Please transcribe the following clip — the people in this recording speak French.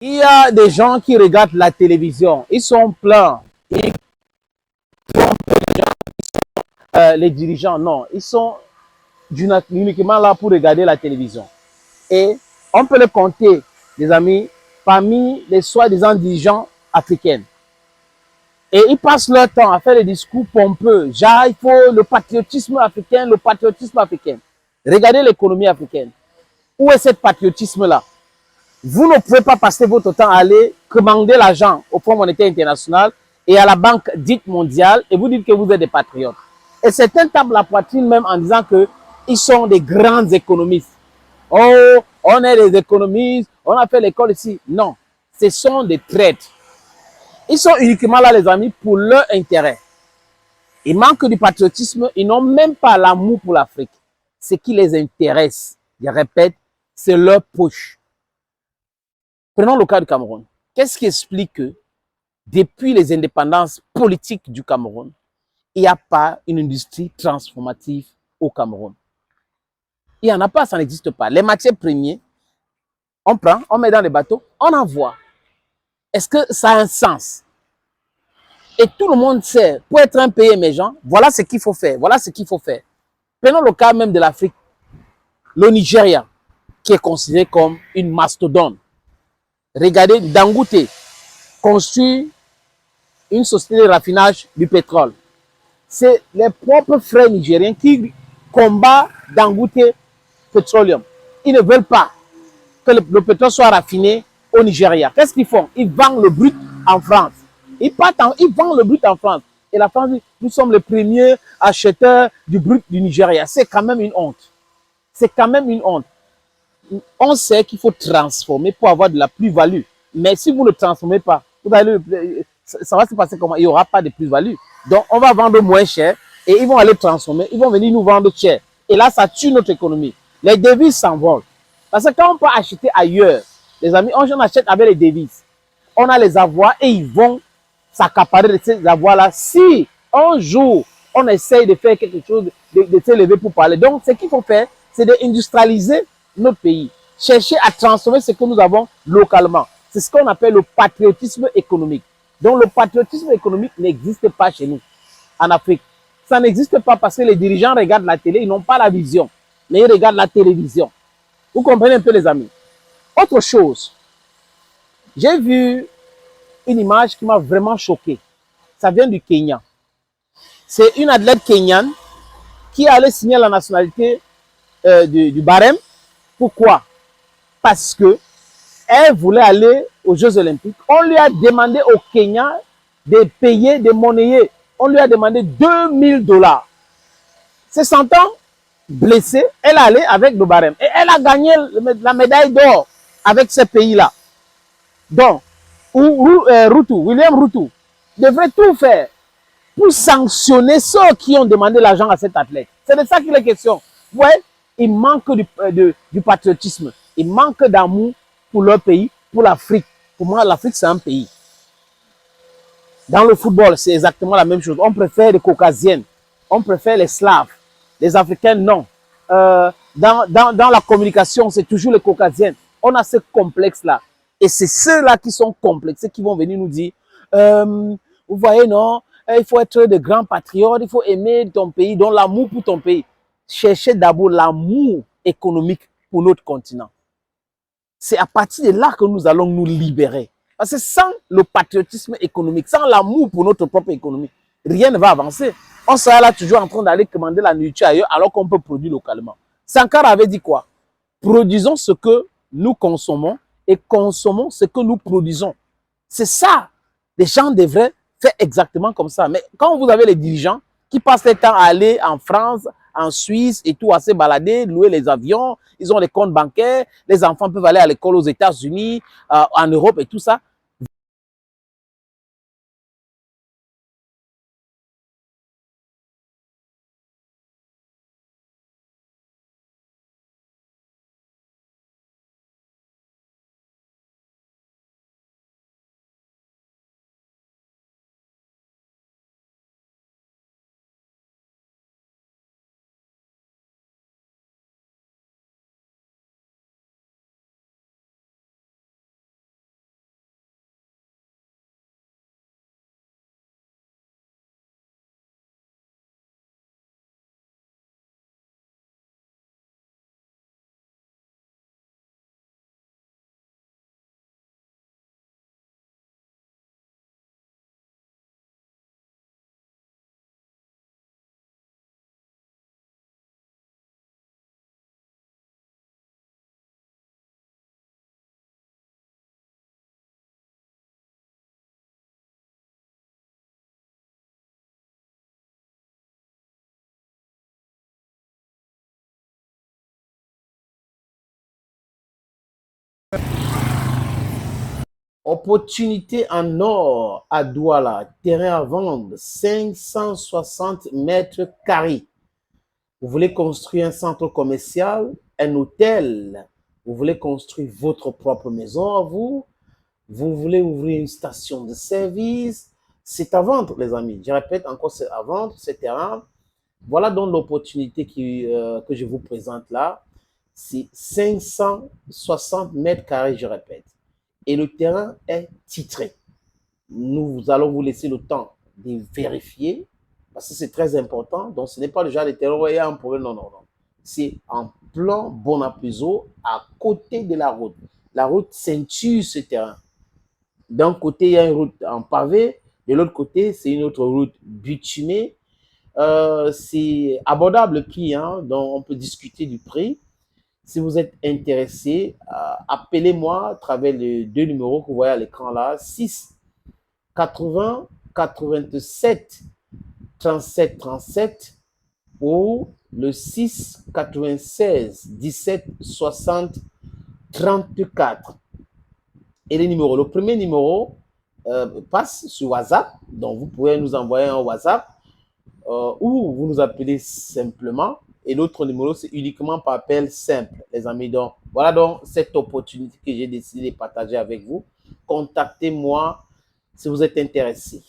Il y a des gens qui regardent la télévision, ils sont pleins. Ils les dirigeants, non, ils sont uniquement là pour regarder la télévision. Et on peut le compter, les amis, parmi les soi-disant dirigeants africains. Et ils passent leur temps à faire des discours pompeux. Genre, il faut le patriotisme africain, le patriotisme africain. Regardez l'économie africaine. Où est ce patriotisme-là? Vous ne pouvez pas passer votre temps à aller commander l'argent au Fonds monétaire international et à la Banque dite mondiale et vous dites que vous êtes des patriotes. Et certains tapent la poitrine même en disant qu'ils sont des grands économistes. Oh, on est des économistes, on a fait l'école ici. Non, ce sont des traîtres. Ils sont uniquement là, les amis, pour leur intérêt. Ils manquent du patriotisme, ils n'ont même pas l'amour pour l'Afrique. Ce qui les intéresse, je répète, c'est leur poche. Prenons le cas du Cameroun. Qu'est-ce qui explique que depuis les indépendances politiques du Cameroun, il n'y a pas une industrie transformative au Cameroun? Il n'y en a pas, ça n'existe pas. Les matières premières, on prend, on met dans les bateaux, on envoie. Est-ce que ça a un sens? Et tout le monde sait, pour être un pays émergent, voilà ce qu'il faut faire, voilà ce qu'il faut faire. Prenons le cas même de l'Afrique, le Nigeria, qui est considéré comme une mastodonte. Regardez, Dangote construit une société de raffinage du pétrole. C'est les propres frères nigériens qui combattent Dangote Petroleum. Ils ne veulent pas que le pétrole soit raffiné au Nigeria. Qu'est-ce qu'ils font? Ils vendent le brut en France. Ils vendent le brut en France. Et la France dit, nous sommes les premiers acheteurs du brut du Nigeria. C'est quand même une honte. C'est quand même une honte. On sait qu'il faut transformer pour avoir de la plus-value. Mais si vous ne transformez pas, vous allez, ça va se passer comment? Il n'y aura pas de plus-value. Donc, on va vendre moins cher et ils vont aller transformer. Ils vont venir nous vendre cher. Et là, ça tue notre économie. Les devises s'envolent. Parce que quand on peut acheter ailleurs, les amis, on achète avec les devises. On a les avoirs et ils vont s'accaparer de ces avoirs-là. Si un jour, on essaye de faire quelque chose, de s'élever pour parler. Donc, ce qu'il faut faire, c'est d'industrialiser notre pays. Chercher à transformer ce que nous avons localement. C'est ce qu'on appelle le patriotisme économique. Donc, le patriotisme économique n'existe pas chez nous, en Afrique. Ça n'existe pas parce que les dirigeants regardent la télé, ils n'ont pas la vision, mais ils regardent la télévision. Vous comprenez un peu, les amis? Autre chose, j'ai vu une image qui m'a vraiment choqué. Ça vient du Kenya. C'est une athlète kenyane qui allait signer la nationalité du Bahreïn. Pourquoi? Parce que elle voulait aller aux Jeux Olympiques. On lui a demandé au Kenya de payer, de monnayer. On lui a demandé 2000 $. Se sentant blessée, elle allait avec le Bahreïn. Et elle a gagné la médaille d'or avec ce pays-là. Donc, William Ruto devrait tout faire pour sanctionner ceux qui ont demandé l'argent à cet athlète. C'est de ça qu'il est question. Ouais, il manque du patriotisme. Il manque d'amour pour leur pays, pour l'Afrique. Pour moi, l'Afrique, c'est un pays. Dans le football, c'est exactement la même chose. On préfère les Caucasiennes. On préfère les Slaves. Les Africains, non. Dans la communication, c'est toujours les Caucasiennes. On a ce complexe-là. Et c'est ceux-là qui sont complexés qui vont venir nous dire, vous voyez, non, il faut être de grands patriotes, il faut aimer ton pays, donc l'amour pour ton pays. Cherchez d'abord l'amour économique pour notre continent. C'est à partir de là que nous allons nous libérer. Parce que sans le patriotisme économique, sans l'amour pour notre propre économie, rien ne va avancer. On sera là toujours en train d'aller commander la nourriture ailleurs alors qu'on peut produire localement. Sankara avait dit quoi? Produisons ce que nous consommons et consommons ce que nous produisons. C'est ça. Les gens devraient faire exactement comme ça. Mais quand vous avez les dirigeants qui passent le temps à aller en France, en Suisse et tout, à se balader, louer les avions, ils ont les comptes bancaires, les enfants peuvent aller à l'école aux États-Unis, en Europe et tout ça. Opportunité en or à Douala, terrain à vendre, 560 mètres carrés. Vous voulez construire un centre commercial, un hôtel, vous voulez construire votre propre maison à vous, vous voulez ouvrir une station de service, c'est à vendre, les amis. Je répète encore, c'est à vendre, ce terrain. Voilà donc l'opportunité que je vous présente là. C'est 560 mètres carrés, je répète. Et le terrain est titré. Nous allons vous laisser le temps de vérifier, parce que c'est très important. Donc, ce n'est pas le genre de terrain où il y a un problème. Non, non, non. C'est en plan Bonapuzo, à côté de la route. La route ceinture ce terrain. D'un côté, il y a une route en pavé. De l'autre côté, c'est une autre route bitumée. C'est abordable le prix, hein, donc on peut discuter du prix. Si vous êtes intéressé, appelez-moi à travers les deux numéros que vous voyez à l'écran là, 6 80 87 37 37 ou le 6 96 17 60 34. Et les numéros, le premier numéro passe sur WhatsApp, donc vous pouvez nous envoyer un WhatsApp ou vous nous appelez simplement. Et l'autre numéro, c'est uniquement par appel simple, les amis. Donc, voilà donc cette opportunité que j'ai décidé de partager avec vous. Contactez-moi si vous êtes intéressé.